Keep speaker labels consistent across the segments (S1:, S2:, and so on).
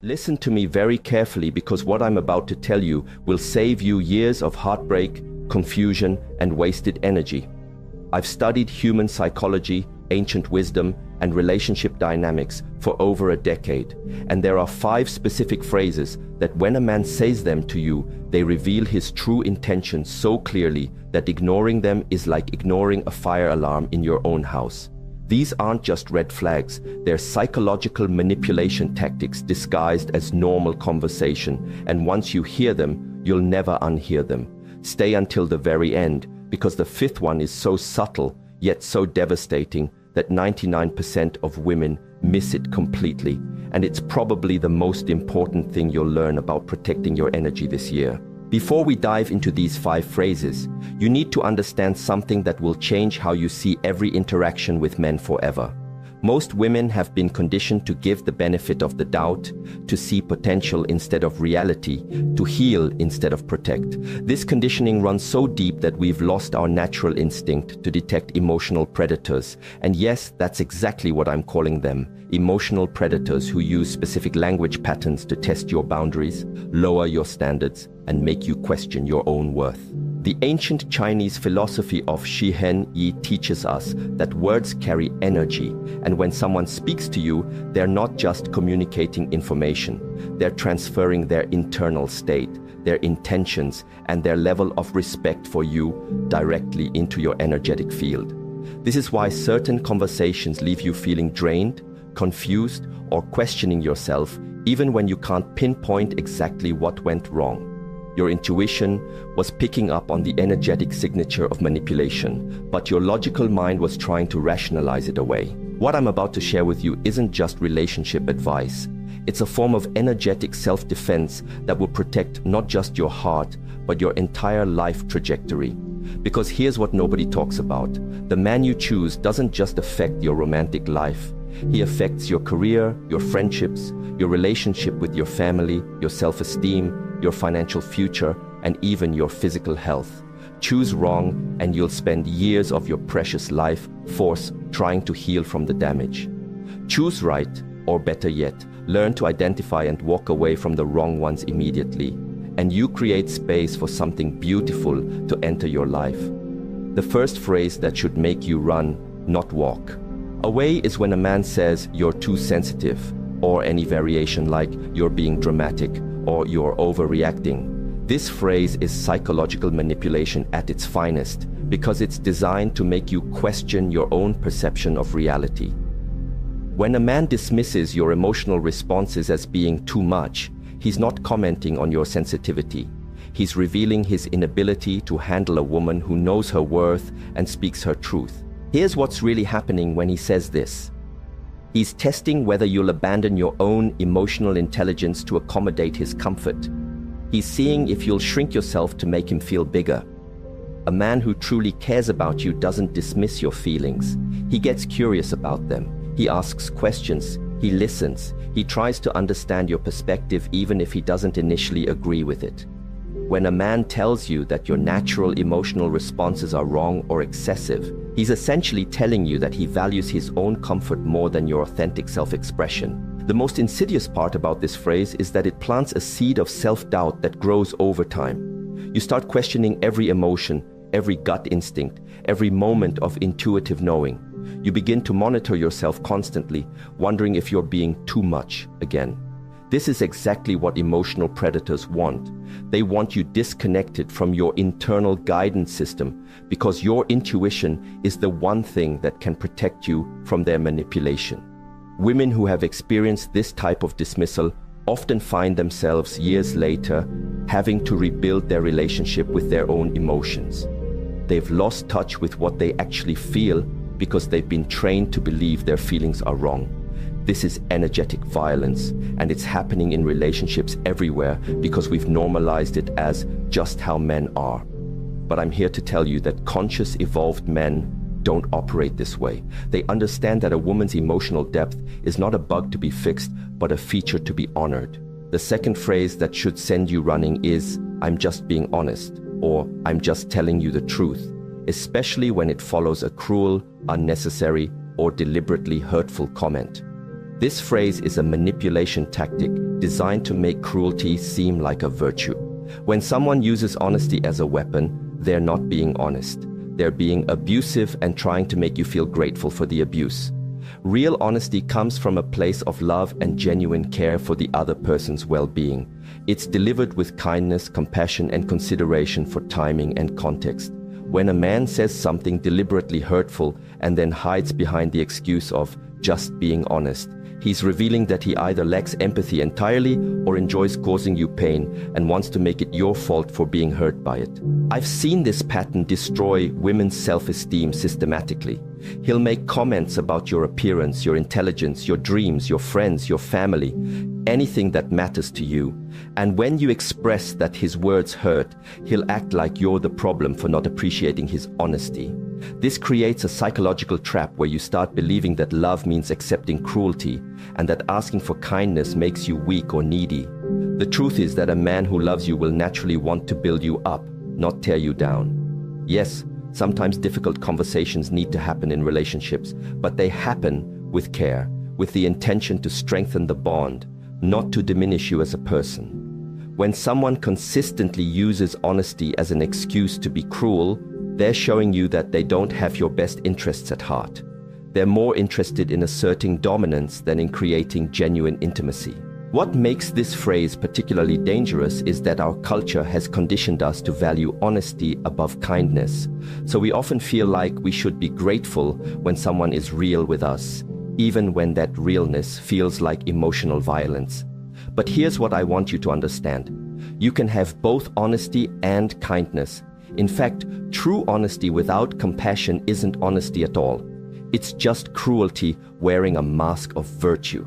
S1: Listen to me very carefully because what I'm about to tell you will save you years of heartbreak, confusion, and wasted energy. I've studied human psychology, ancient wisdom, and relationship dynamics for over a decade, and there are 5 specific phrases that when a man says them to you, they reveal his true intentions so clearly that ignoring them is like ignoring a fire alarm in your own house. These aren't just red flags, they're psychological manipulation tactics disguised as normal conversation, and once you hear them, you'll never unhear them. Stay until the very end, because the 5th one is so subtle, yet so devastating, that 99% of women miss it completely, and it's probably the most important thing you'll learn about protecting your energy this year. Before we dive into these 5 phrases, you need to understand something that will change how you see every interaction with men forever. Most women have been conditioned to give the benefit of the doubt, to see potential instead of reality, to heal instead of protect. This conditioning runs so deep that we've lost our natural instinct to detect emotional predators. And yes, that's exactly what I'm calling them. Emotional predators who use specific language patterns to test your boundaries, lower your standards, and make you question your own worth. The ancient Chinese philosophy of Shi Heng Yi teaches us that words carry energy, and when someone speaks to you, they're not just communicating information, they're transferring their internal state, their intentions, and their level of respect for you directly into your energetic field. This is why certain conversations leave you feeling drained, confused, or questioning yourself, even when you can't pinpoint exactly what went wrong. Your intuition was picking up on the energetic signature of manipulation, but your logical mind was trying to rationalize it away. What I'm about to share with you isn't just relationship advice. It's a form of energetic self-defense that will protect not just your heart, but your entire life trajectory. Because here's what nobody talks about. The man you choose doesn't just affect your romantic life. He affects your career, your friendships, your relationship with your family, your self-esteem, your financial future, and even your physical health. Choose wrong, and you'll spend years of your precious life force trying to heal from the damage. Choose right, or better yet, learn to identify and walk away from the wrong ones immediately, and you create space for something beautiful to enter your life. The first phrase that should make you run, not walk. Away is when a man says you're too sensitive, or any variation like you're being dramatic, or you're overreacting. This phrase is psychological manipulation at its finest because it's designed to make you question your own perception of reality. When a man dismisses your emotional responses as being too much, he's not commenting on your sensitivity. He's revealing his inability to handle a woman who knows her worth and speaks her truth. Here's what's really happening when he says this. He's testing whether you'll abandon your own emotional intelligence to accommodate his comfort. He's seeing if you'll shrink yourself to make him feel bigger. A man who truly cares about you doesn't dismiss your feelings. He gets curious about them. He asks questions. He listens. He tries to understand your perspective even if he doesn't initially agree with it. When a man tells you that your natural emotional responses are wrong or excessive, he's essentially telling you that he values his own comfort more than your authentic self-expression. The most insidious part about this phrase is that it plants a seed of self-doubt that grows over time. You start questioning every emotion, every gut instinct, every moment of intuitive knowing. You begin to monitor yourself constantly, wondering if you're being too much again. This is exactly what emotional predators want. They want you disconnected from your internal guidance system because your intuition is the one thing that can protect you from their manipulation. Women who have experienced this type of dismissal often find themselves years later having to rebuild their relationship with their own emotions. They've lost touch with what they actually feel because they've been trained to believe their feelings are wrong. This is energetic violence, and it's happening in relationships everywhere because we've normalized it as just how men are. But I'm here to tell you that conscious, evolved men don't operate this way. They understand that a woman's emotional depth is not a bug to be fixed, but a feature to be honored. The second phrase that should send you running is, "I'm just being honest," or "I'm just telling you the truth," especially when it follows a cruel, unnecessary, or deliberately hurtful comment. This phrase is a manipulation tactic designed to make cruelty seem like a virtue. When someone uses honesty as a weapon, they're not being honest. They're being abusive and trying to make you feel grateful for the abuse. Real honesty comes from a place of love and genuine care for the other person's well-being. It's delivered with kindness, compassion, and consideration for timing and context. When a man says something deliberately hurtful and then hides behind the excuse of just being honest, he's revealing that he either lacks empathy entirely or enjoys causing you pain and wants to make it your fault for being hurt by it. I've seen this pattern destroy women's self-esteem systematically. He'll make comments about your appearance, your intelligence, your dreams, your friends, your family, anything that matters to you. And when you express that his words hurt, he'll act like you're the problem for not appreciating his honesty. This creates a psychological trap where you start believing that love means accepting cruelty and that asking for kindness makes you weak or needy. The truth is that a man who loves you will naturally want to build you up, not tear you down. Yes, sometimes difficult conversations need to happen in relationships, but they happen with care, with the intention to strengthen the bond, not to diminish you as a person. When someone consistently uses honesty as an excuse to be cruel, they're showing you that they don't have your best interests at heart. They're more interested in asserting dominance than in creating genuine intimacy. What makes this phrase particularly dangerous is that our culture has conditioned us to value honesty above kindness. So we often feel like we should be grateful when someone is real with us, even when that realness feels like emotional violence. But here's what I want you to understand. You can have both honesty and kindness. In fact, true honesty without compassion isn't honesty at all. It's just cruelty wearing a mask of virtue.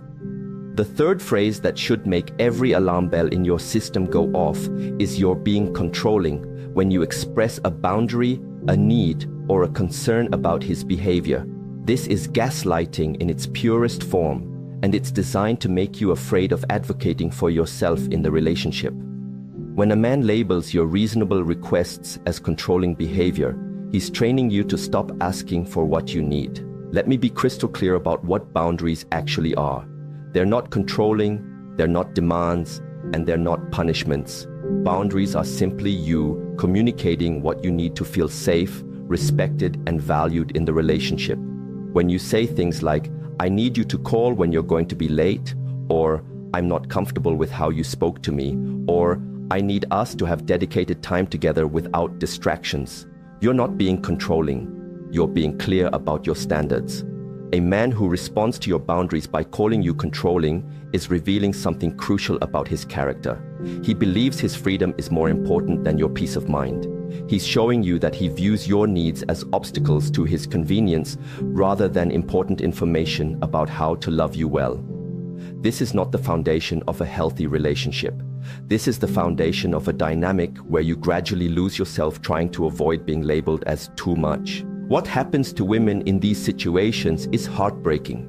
S1: The third phrase that should make every alarm bell in your system go off is you're being controlling when you express a boundary, a need, or a concern about his behavior. This is gaslighting in its purest form, and it's designed to make you afraid of advocating for yourself in the relationship. When a man labels your reasonable requests as controlling behavior, he's training you to stop asking for what you need. Let me be crystal clear about what boundaries actually are. They're not controlling, they're not demands, and they're not punishments. Boundaries are simply you communicating what you need to feel safe, respected, and valued in the relationship. When you say things like, "I need you to call when you're going to be late," or "I'm not comfortable with how you spoke to me," or "I need us to have dedicated time together without distractions," you're not being controlling. You're being clear about your standards. A man who responds to your boundaries by calling you controlling is revealing something crucial about his character. He believes his freedom is more important than your peace of mind. He's showing you that he views your needs as obstacles to his convenience rather than important information about how to love you well. This is not the foundation of a healthy relationship. This is the foundation of a dynamic where you gradually lose yourself trying to avoid being labeled as too much. What happens to women in these situations is heartbreaking.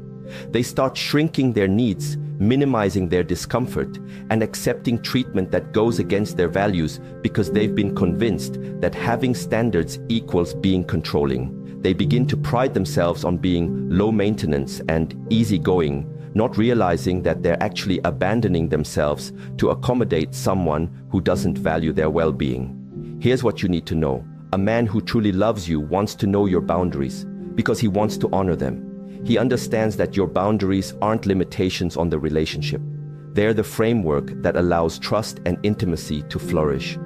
S1: They start shrinking their needs, minimizing their discomfort, and accepting treatment that goes against their values because they've been convinced that having standards equals being controlling. They begin to pride themselves on being low maintenance and easygoing, not realizing that they're actually abandoning themselves to accommodate someone who doesn't value their well-being. Here's what you need to know. A man who truly loves you wants to know your boundaries because he wants to honor them. He understands that your boundaries aren't limitations on the relationship. They're the framework that allows trust and intimacy to flourish.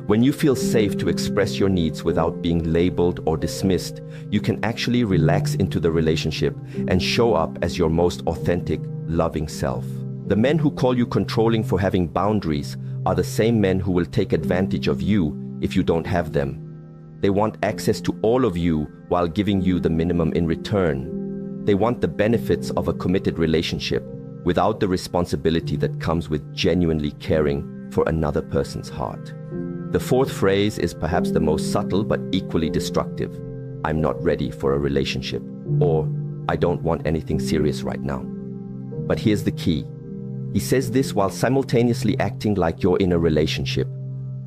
S1: When you feel safe to express your needs without being labeled or dismissed, you can actually relax into the relationship and show up as your most authentic, loving self. The men who call you controlling for having boundaries are the same men who will take advantage of you if you don't have them. They want access to all of you while giving you the minimum in return. They want the benefits of a committed relationship without the responsibility that comes with genuinely caring for another person's heart. The fourth phrase is perhaps the most subtle but equally destructive. "I'm not ready for a relationship," or "I don't want anything serious right now." But here's the key. He says this while simultaneously acting like you're in a relationship.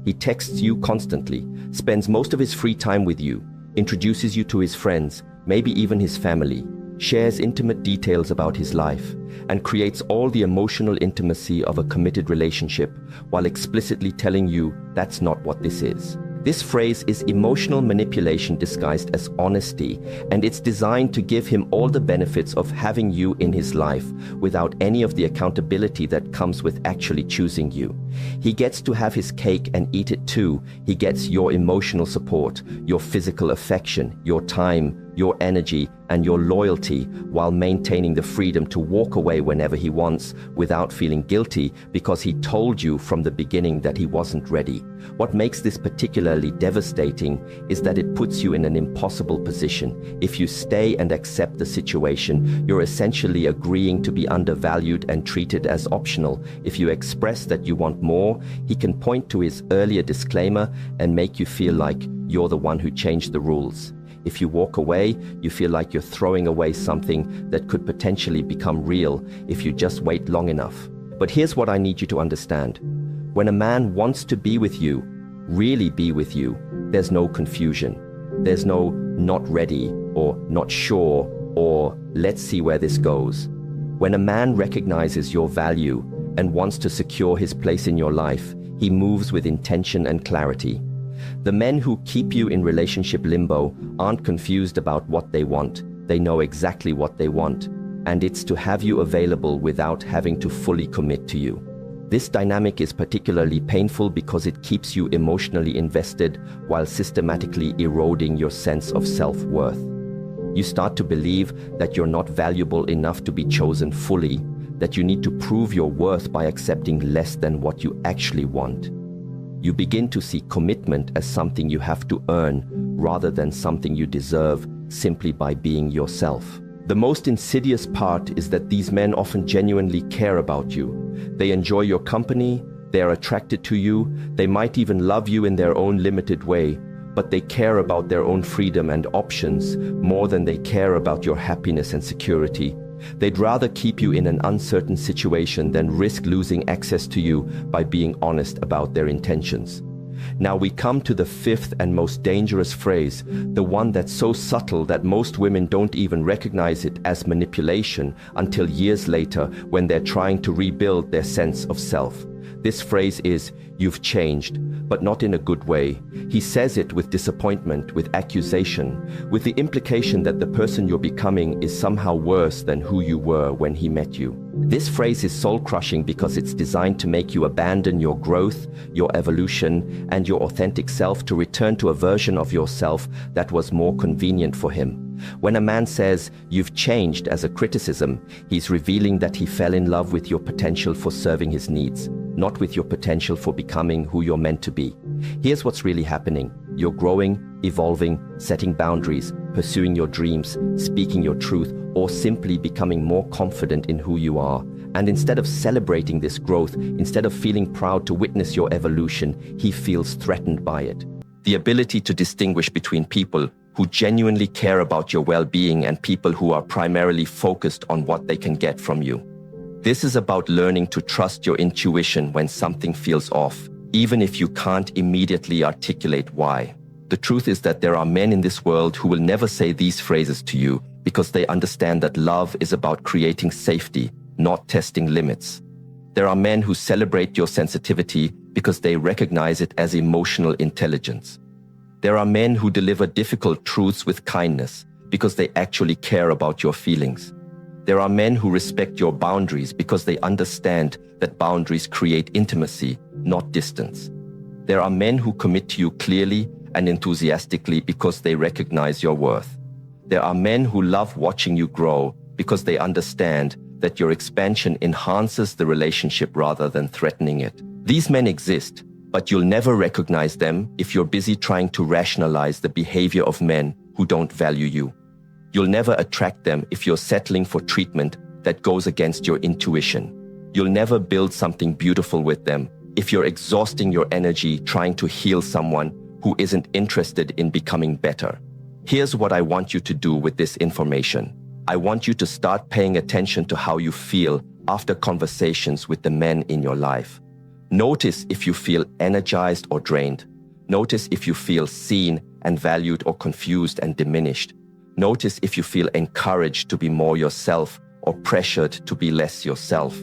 S1: He texts you constantly, spends most of his free time with you, introduces you to his friends, maybe even his family, shares intimate details about his life, and creates all the emotional intimacy of a committed relationship while explicitly telling you that's not what this is. This phrase is emotional manipulation disguised as honesty, and it's designed to give him all the benefits of having you in his life without any of the accountability that comes with actually choosing you. He gets to have his cake and eat it too. He gets your emotional support, your physical affection, your time, your energy, and your loyalty, while maintaining the freedom to walk away whenever he wants without feeling guilty because he told you from the beginning that he wasn't ready. What makes this particularly devastating is that it puts you in an impossible position. If you stay and accept the situation, you're essentially agreeing to be undervalued and treated as optional. If you express that you want more, he can point to his earlier disclaimer and make you feel like you're the one who changed the rules. If you walk away, you feel like you're throwing away something that could potentially become real if you just wait long enough. But here's what I need you to understand. When a man wants to be with you, really be with you, there's no confusion. There's no not ready or not sure or let's see where this goes. When a man recognizes your value and wants to secure his place in your life, he moves with intention and clarity. The men who keep you in relationship limbo aren't confused about what they want. They know exactly what they want, and it's to have you available without having to fully commit to you. This dynamic is particularly painful because it keeps you emotionally invested while systematically eroding your sense of self-worth. You start to believe that you're not valuable enough to be chosen fully, that you need to prove your worth by accepting less than what you actually want. You begin to see commitment as something you have to earn rather than something you deserve simply by being yourself. The most insidious part is that these men often genuinely care about you. They enjoy your company, they are attracted to you, they might even love you in their own limited way, but they care about their own freedom and options more than they care about your happiness and security. They'd rather keep you in an uncertain situation than risk losing access to you by being honest about their intentions. Now we come to the fifth and most dangerous phrase, the one that's so subtle that most women don't even recognize it as manipulation until years later when they're trying to rebuild their sense of self. This phrase is, "You've changed," but not in a good way. He says it with disappointment, with accusation, with the implication that the person you're becoming is somehow worse than who you were when he met you. This phrase is soul-crushing because it's designed to make you abandon your growth, your evolution, and your authentic self to return to a version of yourself that was more convenient for him. When a man says, "You've changed," as a criticism, he's revealing that he fell in love with your potential for serving his needs, not with your potential for becoming who you're meant to be. Here's what's really happening. You're growing, evolving, setting boundaries, pursuing your dreams, speaking your truth, or simply becoming more confident in who you are. And instead of celebrating this growth, instead of feeling proud to witness your evolution, he feels threatened by it. The ability to distinguish between people who genuinely care about your well-being and people who are primarily focused on what they can get from you. This is about learning to trust your intuition when something feels off, even if you can't immediately articulate why. The truth is that there are men in this world who will never say these phrases to you because they understand that love is about creating safety, not testing limits. There are men who celebrate your sensitivity because they recognize it as emotional intelligence. There are men who deliver difficult truths with kindness because they actually care about your feelings. There are men who respect your boundaries because they understand that boundaries create intimacy, not distance. There are men who commit to you clearly and enthusiastically because they recognize your worth. There are men who love watching you grow because they understand that your expansion enhances the relationship rather than threatening it. These men exist, but you'll never recognize them if you're busy trying to rationalize the behavior of men who don't value you. You'll never attract them if you're settling for treatment that goes against your intuition. You'll never build something beautiful with them if you're exhausting your energy trying to heal someone who isn't interested in becoming better. Here's what I want you to do with this information. I want you to start paying attention to how you feel after conversations with the men in your life. Notice if you feel energized or drained. Notice if you feel seen and valued or confused and diminished. Notice if you feel encouraged to be more yourself or pressured to be less yourself.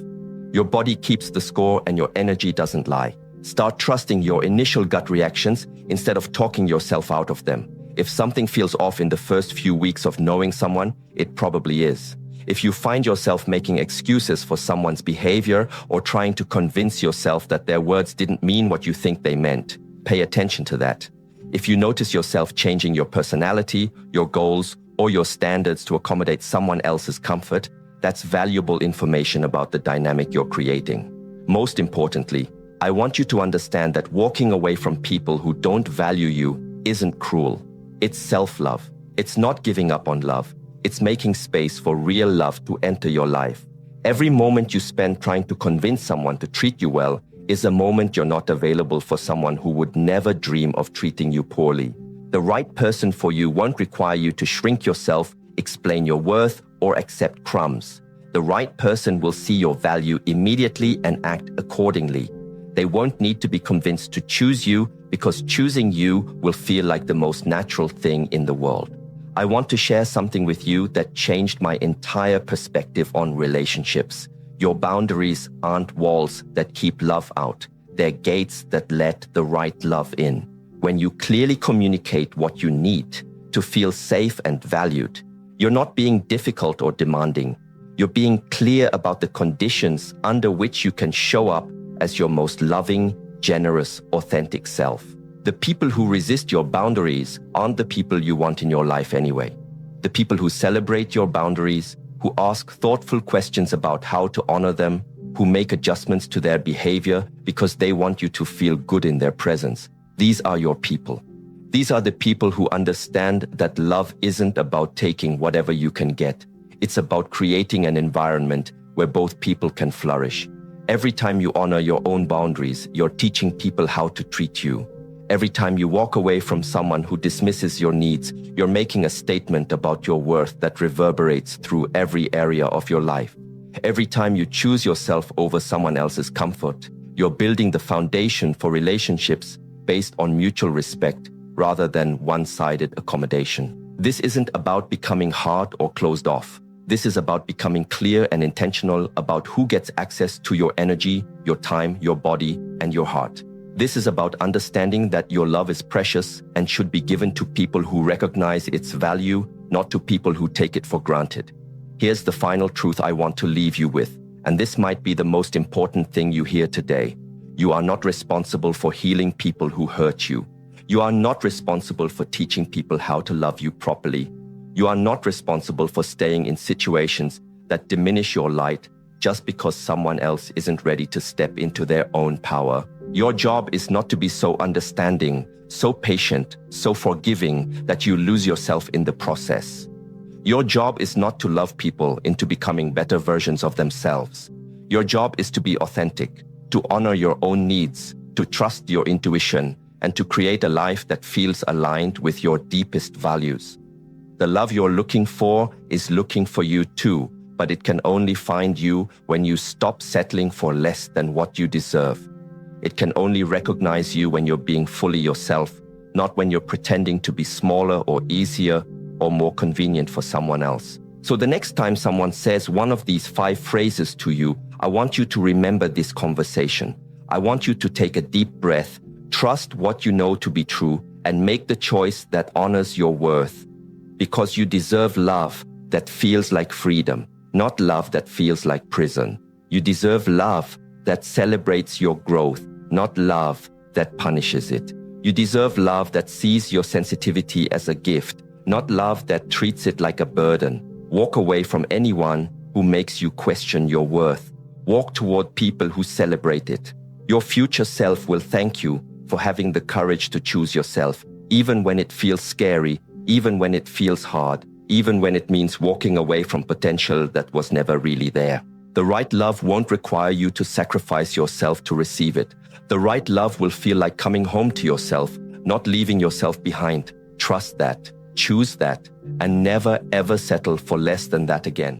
S1: Your body keeps the score and your energy doesn't lie. Start trusting your initial gut reactions instead of talking yourself out of them. If something feels off in the first few weeks of knowing someone, it probably is. If you find yourself making excuses for someone's behavior or trying to convince yourself that their words didn't mean what you think they meant, pay attention to that. If you notice yourself changing your personality, your goals, or your standards to accommodate someone else's comfort, that's valuable information about the dynamic you're creating. Most importantly, I want you to understand that walking away from people who don't value you isn't cruel. It's self-love. It's not giving up on love. It's making space for real love to enter your life. Every moment you spend trying to convince someone to treat you well is a moment you're not available for someone who would never dream of treating you poorly. The right person for you won't require you to shrink yourself, explain your worth, or accept crumbs. The right person will see your value immediately and act accordingly. They won't need to be convinced to choose you because choosing you will feel like the most natural thing in the world. I want to share something with you that changed my entire perspective on relationships. Your boundaries aren't walls that keep love out. They're gates that let the right love in. When you clearly communicate what you need to feel safe and valued, you're not being difficult or demanding. You're being clear about the conditions under which you can show up as your most loving, generous, authentic self. The people who resist your boundaries aren't the people you want in your life anyway. The people who celebrate your boundaries, who ask thoughtful questions about how to honor them, who make adjustments to their behavior because they want you to feel good in their presence. These are your people. These are the people who understand that love isn't about taking whatever you can get. It's about creating an environment where both people can flourish. Every time you honor your own boundaries, you're teaching people how to treat you. Every time you walk away from someone who dismisses your needs, you're making a statement about your worth that reverberates through every area of your life. Every time you choose yourself over someone else's comfort, you're building the foundation for relationships based on mutual respect rather than one-sided accommodation. This isn't about becoming hard or closed off. This is about becoming clear and intentional about who gets access to your energy, your time, your body, and your heart. This is about understanding that your love is precious and should be given to people who recognize its value, not to people who take it for granted. Here's the final truth I want to leave you with, and this might be the most important thing you hear today. You are not responsible for healing people who hurt you. You are not responsible for teaching people how to love you properly. You are not responsible for staying in situations that diminish your light just because someone else isn't ready to step into their own power. Your job is not to be so understanding, so patient, so forgiving that you lose yourself in the process. Your job is not to love people into becoming better versions of themselves. Your job is to be authentic, to honor your own needs, to trust your intuition, and to create a life that feels aligned with your deepest values. The love you're looking for is looking for you too, but it can only find you when you stop settling for less than what you deserve. It can only recognize you when you're being fully yourself, not when you're pretending to be smaller or easier or more convenient for someone else. So the next time someone says one of these 5 phrases to you, I want you to remember this conversation. I want you to take a deep breath, trust what you know to be true, and make the choice that honors your worth. Because you deserve love that feels like freedom, not love that feels like prison. You deserve love that celebrates your growth, not love that punishes it. You deserve love that sees your sensitivity as a gift, not love that treats it like a burden. Walk away from anyone who makes you question your worth. Walk toward people who celebrate it. Your future self will thank you for having the courage to choose yourself, even when it feels scary, even when it feels hard, even when it means walking away from potential that was never really there. The right love won't require you to sacrifice yourself to receive it. The right love will feel like coming home to yourself, not leaving yourself behind. Trust that, choose that, and never ever settle for less than that again.